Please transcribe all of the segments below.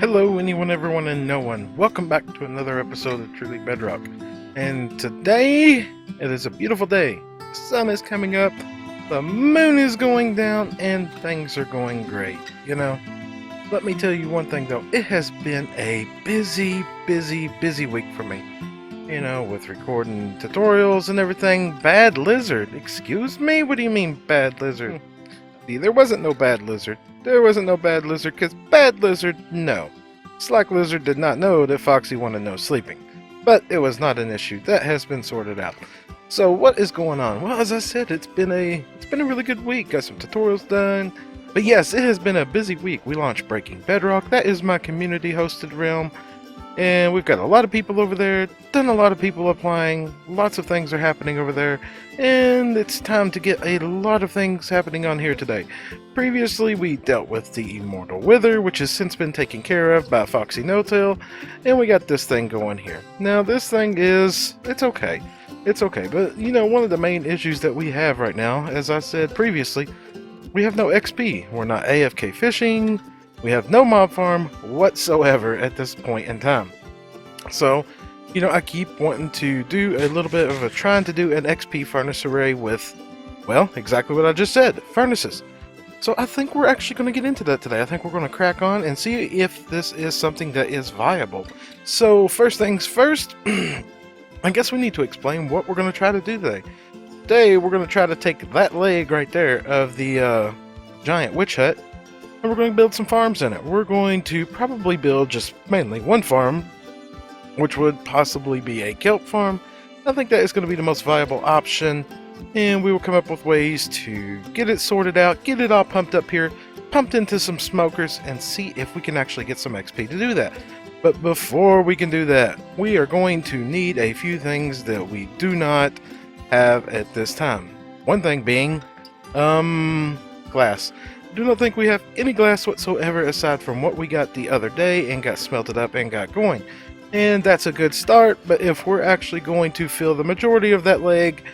Hello, anyone, everyone, and no one. Welcome back to another episode of Truly Bedrock. And today, it is a beautiful day. The sun is coming up, the moon is going down, and things are going great. Let me tell you one thing though. It has been a busy week for me. With recording tutorials and everything. Bad lizard. Excuse me? What do you mean, bad lizard? There wasn't no bad lizard. There wasn't no bad lizard, because bad lizard, no. SlackLizard did not know that Foxy wanted no sleeping. But it was not an issue. That has been sorted out. So what is going on? Well, as I said, it's been a really good week. Got some tutorials done. But yes, it has been a busy week. We launched Breaking Bedrock. That is my community hosted realm. And we've got a lot of people over there, done a lot of people applying, lots of things are happening over there, and it's time to get a lot of things happening on here today. Previously, we dealt with the Immortal Wither, which has since been taken care of by Foxy No-Tail, and we got this thing going here. Now, this thing it's okay. It's okay, but one of the main issues that we have right now, as I said previously, we have no XP. We're not AFK fishing. We have no mob farm whatsoever at this point in time. So, I keep wanting to do a little bit of trying to do an XP furnace array with, well, exactly what I just said, furnaces. So I think we're actually going to get into that today. I think we're going to crack on and see if this is something that is viable. So first things first, I guess we need to explain what we're going to try to do today. Today we're going to try to take that leg right there of the giant witch hut, and we're going to build some farms in it. We're going to probably build just mainly one farm, which would possibly be a kelp farm. I think that is going to be the most viable option, and we will come up with ways to get it sorted out, get it all pumped up here, pumped into some smokers, and see if we can actually get some XP to do that. But before we can do that, we are going to need a few things that we do not have at this time. One thing being, glass. Do not think we have any glass whatsoever aside from what we got the other day and got smelted up and got going. And that's a good start, but if we're actually going to fill the majority of that leg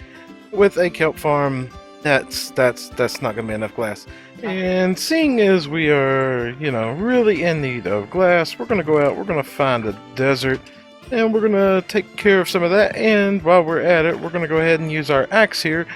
with a kelp farm, that's not going to be enough glass. And seeing as we are, really in need of glass, we're going to go out, we're going to find a desert, and we're going to take care of some of that. And while we're at it, we're going to go ahead and use our axe here,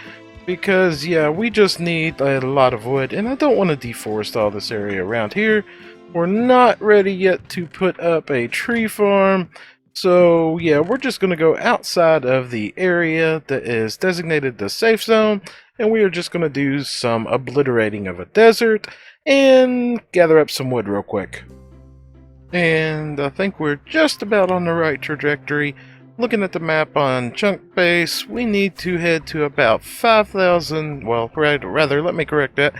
because yeah, we just need a lot of wood, and I don't want to deforest all this area around here. We're not ready yet to put up a tree farm, so yeah, we're just going to go outside of the area that is designated the safe zone, and we are just going to do some obliterating of a desert and gather up some wood real quick. And I think we're just about on the right trajectory. Looking at the map on Chunk Base, we need to head to about 5,000, well, rather, let me correct that,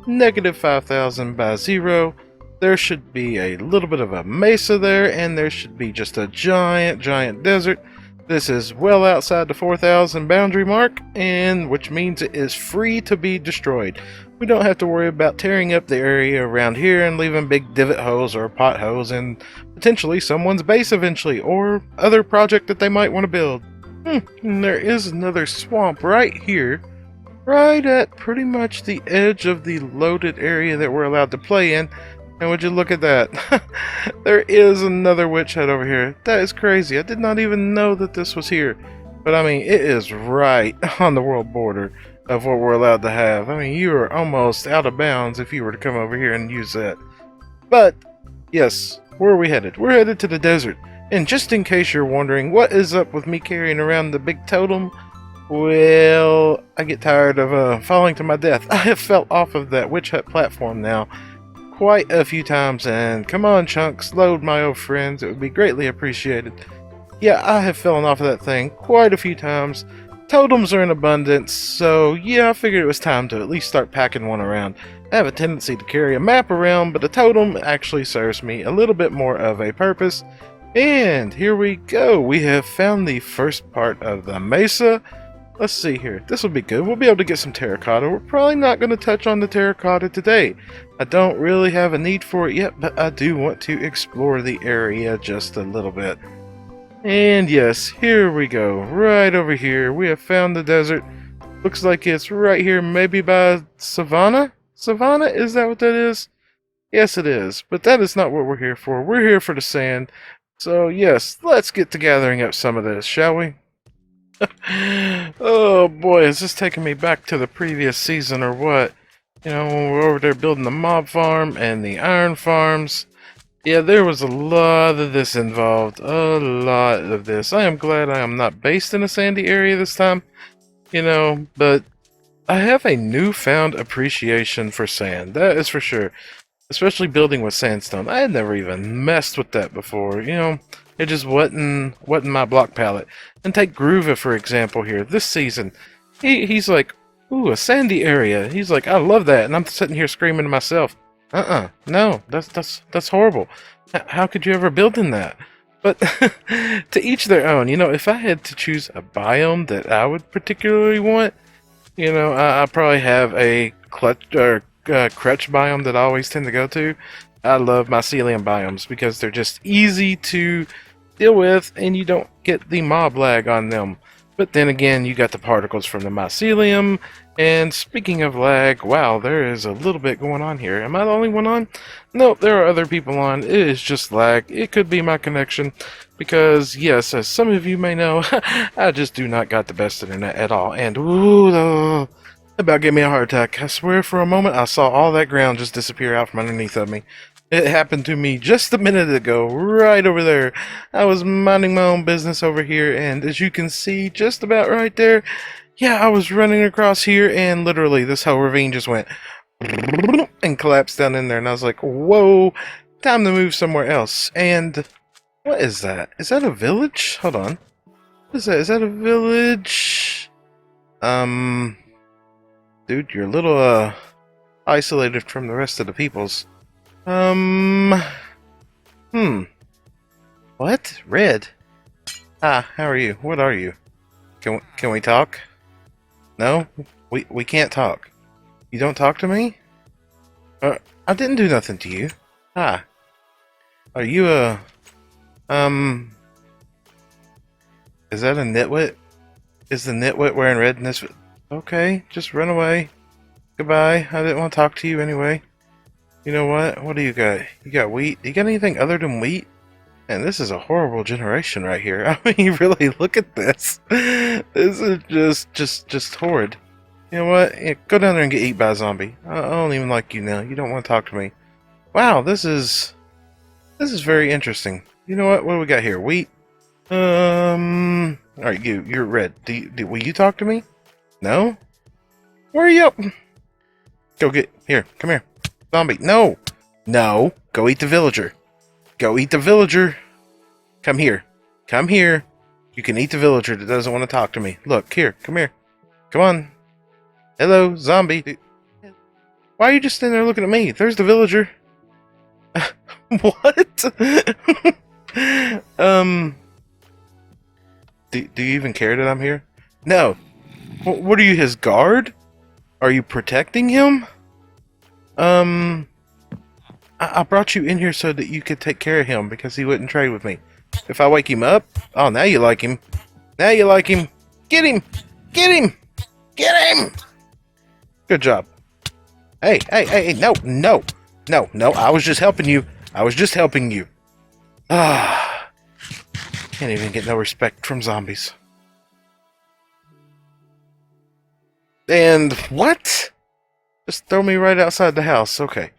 negative 5,000 by 0. There should be a little bit of a mesa there, and there should be just a giant desert. This is well outside the 4,000 boundary mark, and which means it is free to be destroyed. We don't have to worry about tearing up the area around here and leaving big divot holes or potholes in potentially someone's base eventually, or other project that they might want to build. And there is another swamp right here, right at pretty much the edge of the loaded area that we're allowed to play in. And would you look at that? There is another witch hut over here. That is crazy. I did not even know that this was here. But I mean, it is right on the world border of what we're allowed to have. I mean, you are almost out of bounds if you were to come over here and use that. But, yes, where are we headed? We're headed to the desert. And just in case you're wondering what is up with me carrying around the big totem, well, I get tired of falling to my death. I have fell off of that witch hut platform now quite a few times, and come on, Chunks, load my old friends, it would be greatly appreciated. Yeah, I have fallen off of that thing quite a few times. Totems are in abundance, so yeah, I figured it was time to at least start packing one around. I have a tendency to carry a map around, but a totem actually serves me a little bit more of a purpose. And here we go, we have found the first part of the mesa. Let's see here. This will be good. We'll be able to get some terracotta. We're probably not going to touch on the terracotta today. I don't really have a need for it yet, but I do want to explore the area just a little bit. And yes, here we go. Right over here. We have found the desert. Looks like it's right here, maybe by Savannah? Savannah? Is that what that is? Yes, it is, but that is not what we're here for. We're here for the sand. So, yes, let's get to gathering up some of this, shall we? Oh boy, is this taking me back to the previous season or what? You know, when we were over there building the mob farm and the iron farms. Yeah, there was a lot of this involved. A lot of this. I am glad I am not based in a sandy area this time. You know, but I have a newfound appreciation for sand. That is for sure. Especially building with sandstone. I had never even messed with that before. You know, it just wasn't my block palette. And take Groova for example here. This season, he's like, ooh, a sandy area. He's like, I love that. And I'm sitting here screaming to myself, no, that's horrible. How could you ever build in that? But to each their own. You know, if I had to choose a biome that I would particularly want, you know, I probably have a crutch biome that I always tend to go to. I love mycelium biomes because they're just easy to deal with and you don't get the mob lag on them. But then again, you got the particles from the mycelium. And speaking of lag, wow, there is a little bit going on here. Am I the only one on? Nope, there are other people on. It is just lag. It could be my connection. Because, yes, as some of you may know, I just do not got the best internet at all. And, ooh, about gave me a heart attack. I swear for a moment I saw all that ground just disappear out from underneath of me. It happened to me just a minute ago, right over there. I was minding my own business over here, and as you can see, just about right there, yeah, I was running across here, and literally this whole ravine just went and collapsed down in there, and I was like, whoa, time to move somewhere else. And what is that? Is that a village? Hold on. What is that? Is that a village? Dude, you're a little, isolated from the rest of the peoples. What? Red? Ah, how are you? What are you? Can we talk? No? We can't talk. You don't talk to me? I didn't do nothing to you. Ah. Are you is that a nitwit? Is the nitwit wearing red in this? Okay, just run away. Goodbye. I didn't want to talk to you anyway. You know what? What do you got? You got wheat? Do you got anything other than wheat? And this is a horrible generation right here. I mean, really, look at this. This is just horrid. You know what? Yeah, go down there and get eaten by a zombie. I don't even like you now. You don't want to talk to me. Wow, this is very interesting. You know what? What do we got here? Wheat. Alright, you're red. Will you talk to me? No? Where are you up? Go get, here, come here. Zombie, no! No! Go eat the villager. Go eat the villager. Come here. Come here. You can eat the villager that doesn't want to talk to me. Look, here, come here. Come on. Hello, zombie. Why are you just standing there looking at me? There's the villager. What? Do you even care that I'm here? No. What are you, his guard? Are you protecting him? I brought you in here so that you could take care of him because he wouldn't trade with me. If I wake him up, oh, now you like him. Now you like him. Get him! Get him! Get him! Good job. Hey, no, I was just helping you. I was just helping you. Ah. Can't even get no respect from zombies. And what? Just throw me right outside the house. Okay.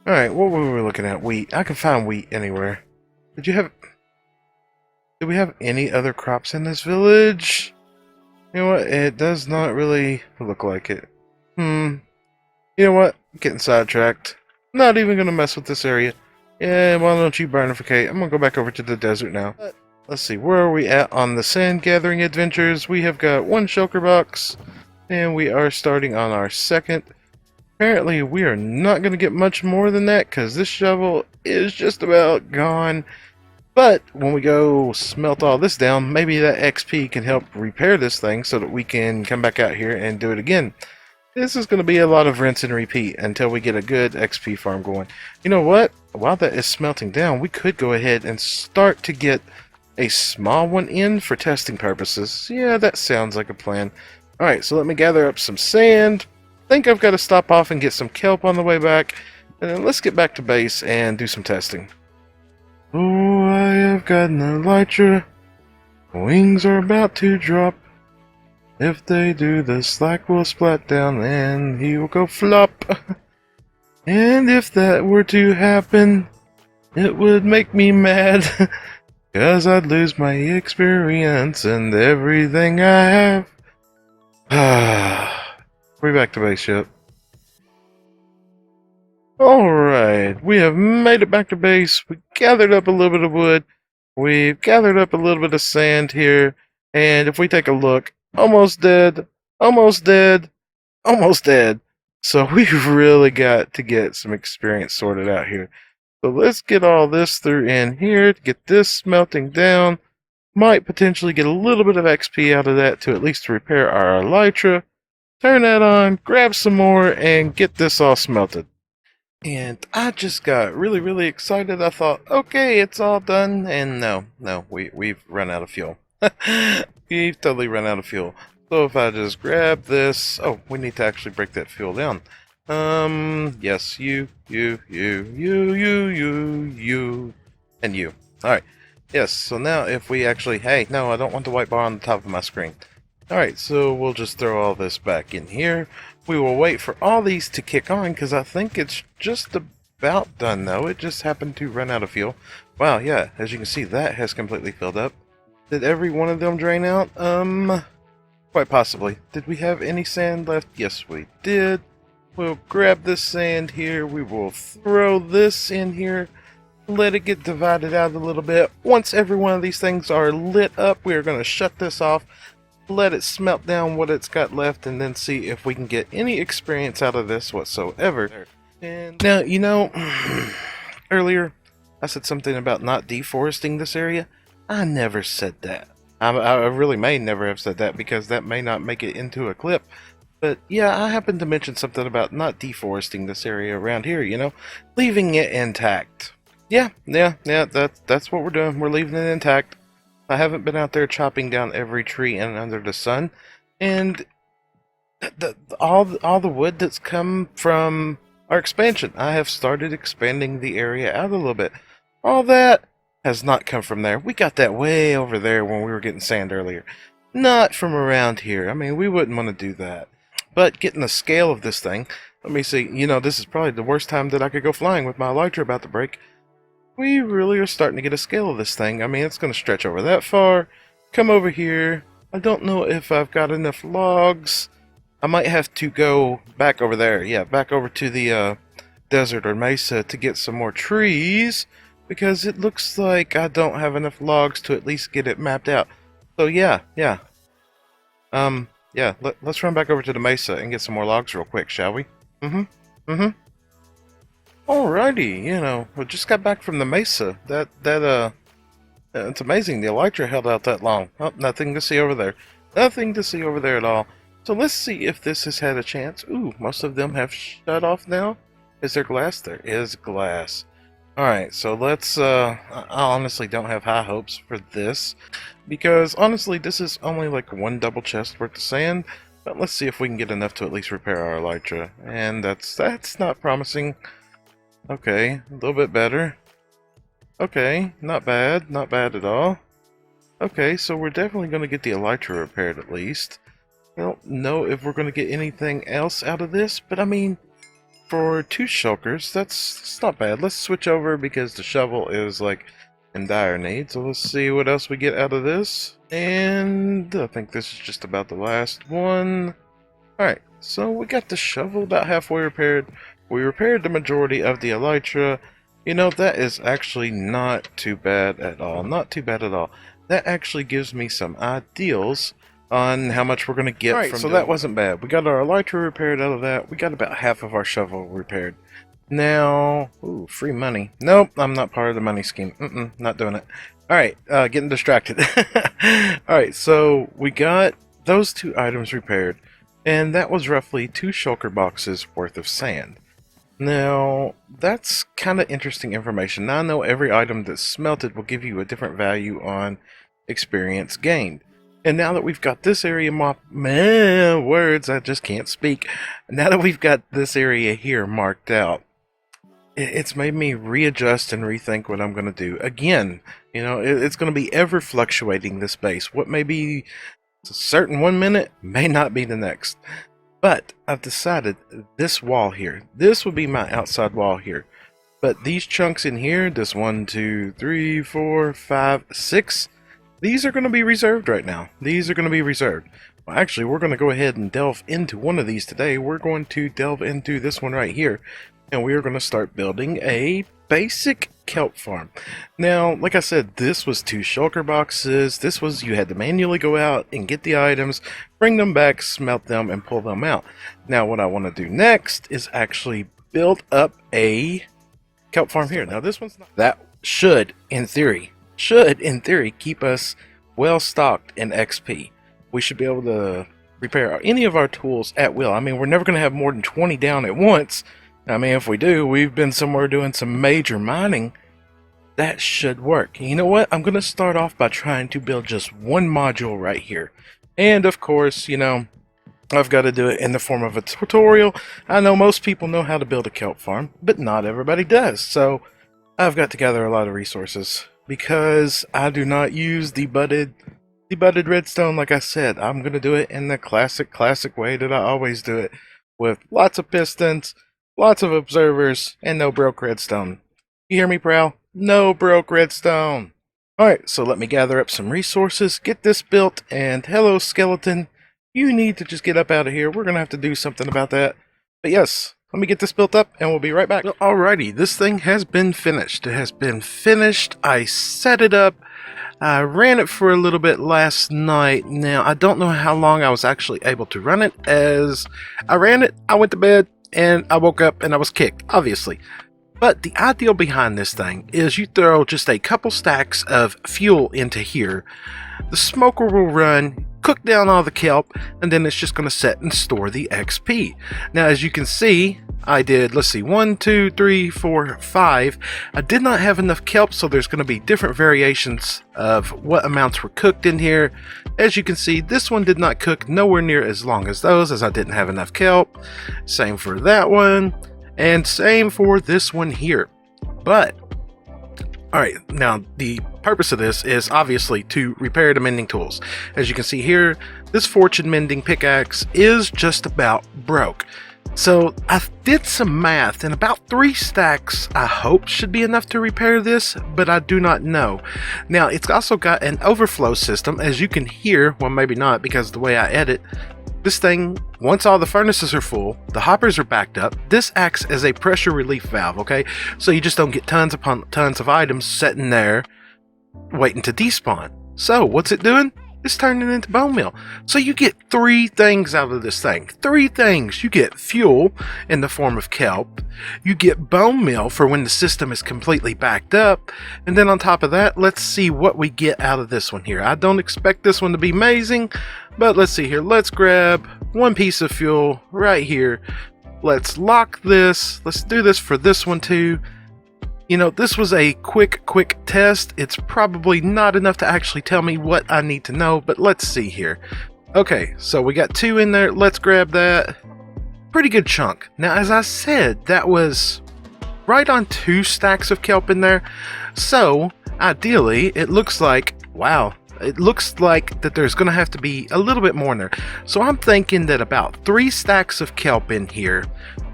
Alright, what were we looking at? Wheat. I can find wheat anywhere. Did we have any other crops in this village? You know what? It does not really look like it. You know what? I'm getting sidetracked. I'm not even gonna mess with this area. Yeah, why don't you burnificate? I'm gonna go back over to the desert now. Let's see, where are we at on the sand gathering adventures? We have got one shulker box, and we are starting on our second. Apparently, we are not going to get much more than that, because this shovel is just about gone. But, when we go smelt all this down, maybe that XP can help repair this thing, so that we can come back out here and do it again. This is going to be a lot of rinse and repeat, until we get a good XP farm going. You know what? While that is smelting down, we could go ahead and start to get a small one in for testing purposes. Yeah, that sounds like a plan. Alright, so let me gather up some sand. I think I've got to stop off and get some kelp on the way back. And then let's get back to base and do some testing. Oh, I have got an elytra. Wings are about to drop. If they do, the slack will splat down and he will go flop. And if that were to happen, it would make me mad. 'Cause I'd lose my experience and everything I have. We're back to base yet. Alright, we have made it back to base. We gathered up a little bit of wood. We've gathered up a little bit of sand here. And if we take a look, almost dead, almost dead, almost dead. So we've really got to get some experience sorted out here. So let's get all this through in here to get this smelting down. Might potentially get a little bit of XP out of that to at least repair our elytra. Turn that on, grab some more, and get this all smelted. And I just got really excited. I thought, okay, it's all done. And no, we've run out of fuel. We've totally run out of fuel. So if I just grab this, oh, we need to actually break that fuel down. Yes, you, and you. Alright, yes, so now if we actually, hey, no, I don't want the white bar on the top of my screen. Alright, so we'll just throw all this back in here. We will wait for all these to kick on, because I think it's just about done, though. It just happened to run out of fuel. Wow, yeah, as you can see, that has completely filled up. Did every one of them drain out? Quite possibly. Did we have any sand left? Yes, we did. We'll grab this sand here. We will throw this in here. Let it get divided out a little bit. Once every one of these things are lit up, we are going to shut this off. Let it smelt down what it's got left, and then see if we can get any experience out of this whatsoever. And now, you know, earlier I said something about not deforesting this area. I never said that. I really may never have said that, because that may not make it into a clip. But yeah, I happened to mention something about not deforesting this area around here, you know, leaving it intact. Yeah, that's what we're doing. We're leaving it intact. I haven't been out there chopping down every tree and under the sun, and all the wood that's come from our expansion, I have started expanding the area out a little bit. All that has not come from there. We got that way over there when we were getting sand earlier. Not from around here. I mean, we wouldn't want to do that. But getting the scale of this thing, let me see, you know, this is probably the worst time that I could go flying with my elytra about to break. We really are starting to get a scale of this thing. I mean, it's going to stretch over that far. Come over here. I don't know if I've got enough logs. I might have to go back over there. Yeah, back over to the desert or mesa to get some more trees, because it looks like I don't have enough logs to at least get it mapped out. So yeah. Let's run back over to the mesa and get some more logs real quick, shall we? Alrighty, you know, we just got back from the mesa. It's amazing the elytra held out that long. Oh, nothing to see over there. Nothing to see over there at all. So let's see if this has had a chance. Ooh, most of them have shut off now. Is there glass? There is glass. Alright, so let's, I honestly don't have high hopes for this, because honestly this is only like one double chest worth of sand, but let's see if we can get enough to at least repair our elytra, and that's not promising. Okay, a little bit better. Okay, not bad at all. Okay, so we're definitely going to get the elytra repaired at least. I don't know if we're going to get anything else out of this, but I mean, for 2 shulkers, that's not bad. Let's switch over because the shovel is like in dire need. So let's see what else we get out of this. And I think this is just about the last one. Alright, so we got the shovel about halfway repaired. We repaired the majority of the elytra. You know, that is actually not too bad at all. Not too bad at all. That actually gives me some ideals on how much we're going to get from so that wasn't bad. We got our elytra repaired out of that. We got about half of our shovel repaired. Now, ooh, free money. Nope, I'm not part of the money scheme. Not doing it. Alright, getting distracted. Alright, so we got those 2 items repaired, and that was roughly 2 shulker boxes worth of sand. Now, that's kind of interesting information. Now I know every item that's smelted will give you a different value on experience gained. And now that we've got this area words, I just can't speak. Now that we've got this area here marked out, it's made me readjust and rethink what I'm going to do. Again, it's going to be ever fluctuating, this base. What may be certain 1 minute may not be the next. But I've decided this wall here, this will be my outside wall here. But these chunks in here, this 1, 2, 3, 4, 5, 6, these are going to be reserved right now. These are going to be reserved. Well, actually, we're going to go ahead and delve into one of these today. We're going to delve into this one right here. And we are going to start building a basic kelp farm. Now, like I said, this was 2 shulker boxes. This was, you had to manually go out and get the items, bring them back, smelt them, and pull them out. Now, what I want to do next is actually build up a kelp farm here. Now, this one's not, that should, in theory, keep us well stocked in XP. We should be able to repair any of our tools at will. I mean, we're never going to have more than 20 down at once. I mean, if we do, we've been somewhere doing some major mining. That should work. You know what? I'm going to start off by trying to build just one module right here. And of course, I've got to do it in the form of a tutorial. I know most people know how to build a kelp farm, but not everybody does. So I've got to gather a lot of resources because I do not use the budded redstone. Like I said, I'm going to do it in the classic way that I always do it, with lots of pistons, lots of observers, and no broke redstone. You hear me, Prowl? No broke redstone. Alright, so let me gather up some resources, get this built, and hello, skeleton. You need to just get up out of here. We're going to have to do something about that. But yes, let me get this built up, and we'll be right back. Alrighty, this thing has been finished. It has been finished. I set it up. I ran it for a little bit last night. Now, I don't know how long I was actually able to run it. As I ran it, I went to bed, and I woke up and I was kicked, obviously. But the idea behind this thing is you throw just a couple stacks of fuel into here. The smoker will run, cook down all the kelp, and then it's just going to set and store the XP. Now, as you can see, I did, let's see, 1, 2, 3, 4, 5. I did not have enough kelp, so there's going to be different variations of what amounts were cooked in here. As you can see, this one did not cook nowhere near as long as those, as I didn't have enough kelp. Same for that one, and same for this one here. But alright, now the purpose of this is obviously to repair the mending tools. As you can see here, this fortune mending pickaxe is just about broke. So I did some math, and about 3 stacks I hope should be enough to repair this, but I do not know. Now, it's also got an overflow system, as you can hear. Well, maybe not, because of the way I edit. This thing, once all the furnaces are full, the hoppers are backed up, this acts as a pressure relief valve, okay? So you just don't get tons upon tons of items sitting there waiting to despawn. So what's it doing? It's turning into Bonemeal. So you get 3 things out of this thing. 3 things. You get fuel in the form of kelp. You get Bonemeal for when the system is completely backed up. And then on top of that, let's see what we get out of this one here. I don't expect this one to be amazing, but let's see here. Let's grab 1 piece of fuel right here. Let's lock this. Let's do this for this one too. This was a quick test. It's probably not enough to actually tell me what I need to know, but let's see here. Okay, so we got 2 in there. Let's grab that. Pretty good chunk. Now, as I said, that was right on 2 stacks of kelp in there. So, ideally, it looks like, wow, it looks like that there's going to have to be a little bit more in there. So I'm thinking that about 3 stacks of kelp in here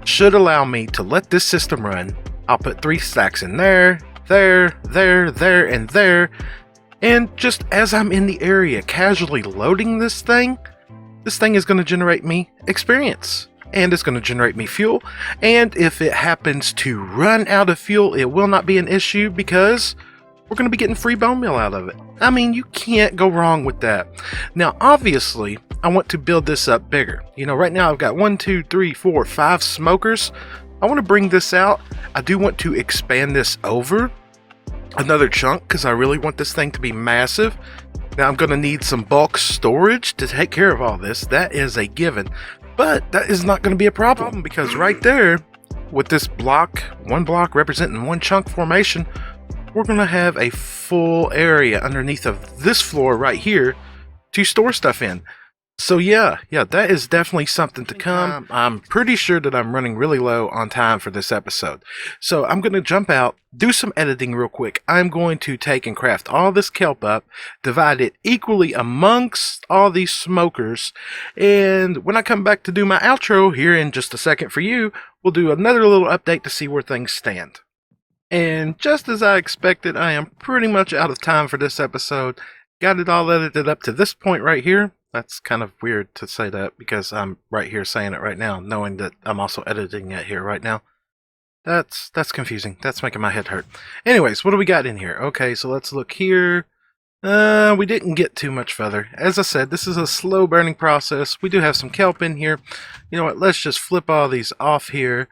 should allow me to let this system run. I'll put 3 stacks in there, there, and there. And just as I'm in the area casually loading this thing is going to generate me experience. And it's going to generate me fuel. And if it happens to run out of fuel, it will not be an issue because we're going to be getting free Bonemeal out of it. I mean, you can't go wrong with that. Now, obviously, I want to build this up bigger. Right now I've got 1, 2, 3, 4, 5 smokers. I want to bring this out. I do want to expand this over another chunk because I really want this thing to be massive. Now I'm going to need some bulk storage to take care of all this. That is a given. But that is not going to be a problem because right there, with this block, 1 block representing 1 chunk formation, we're going to have a full area underneath of this floor right here to store stuff in. So yeah, that is definitely something to come. I'm pretty sure that I'm running really low on time for this episode. So I'm going to jump out, do some editing real quick. I'm going to take and craft all this kelp up, divide it equally amongst all these smokers, and when I come back to do my outro here in just a second for you, we'll do another little update to see where things stand. And just as I expected, I am pretty much out of time for this episode. Got it all edited up to this point right here. That's kind of weird to say that because I'm right here saying it right now, knowing that I'm also editing it here right now. That's confusing. That's making my head hurt. Anyways, what do we got in here? Okay, so let's look here. We didn't get too much further. As I said, this is a slow burning process. We do have some kelp in here. You know what? Let's just flip all these off here.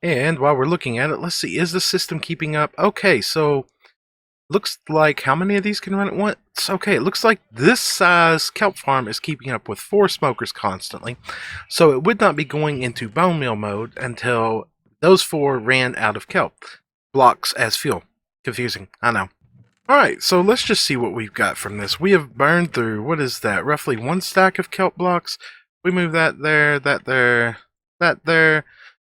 And while we're looking at it, let's see. Is the system keeping up? Okay, so looks like how many of these can run at once? Okay, it looks like this size kelp farm is keeping up with 4 smokers constantly. So it would not be going into bone meal mode until those 4 ran out of kelp blocks as fuel. Confusing, I know. Alright, so let's just see what we've got from this. We have burned through, what is that, roughly 1 stack of kelp blocks. We move that there, that there, that there.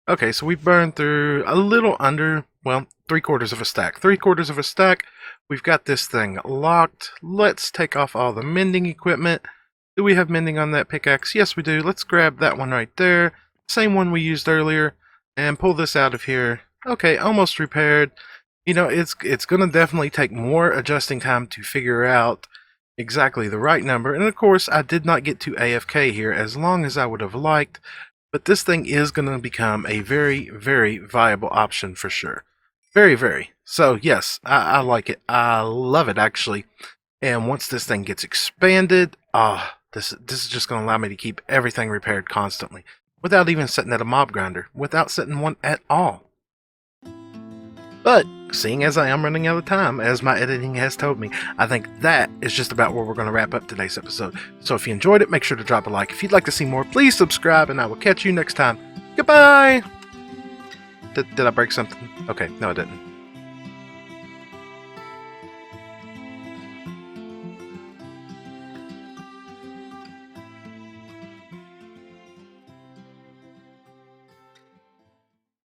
Okay, so we burned through a little under, well, 3/4 of a stack. 3/4 of a stack. We've got this thing locked. Let's take off all the mending equipment. Do we have mending on that pickaxe? Yes, we do. Let's grab that one right there. Same one we used earlier. And pull this out of here. Okay, almost repaired. You know, it's going to definitely take more adjusting time to figure out exactly the right number. And of course, I did not get to AFK here as long as I would have liked. But this thing is going to become a very, very viable option for sure. Very, very. So yes, I like it. I love it actually. And once this thing gets expanded, this is just going to allow me to keep everything repaired constantly without even setting at a mob grinder, without setting one at all. But seeing as I am running out of time, as my editing has told me, I think that is just about where we're going to wrap up today's episode. So if you enjoyed it, make sure to drop a like. If you'd like to see more, please subscribe, and I will catch you next time. Goodbye! Did I break something? Okay, no I didn't.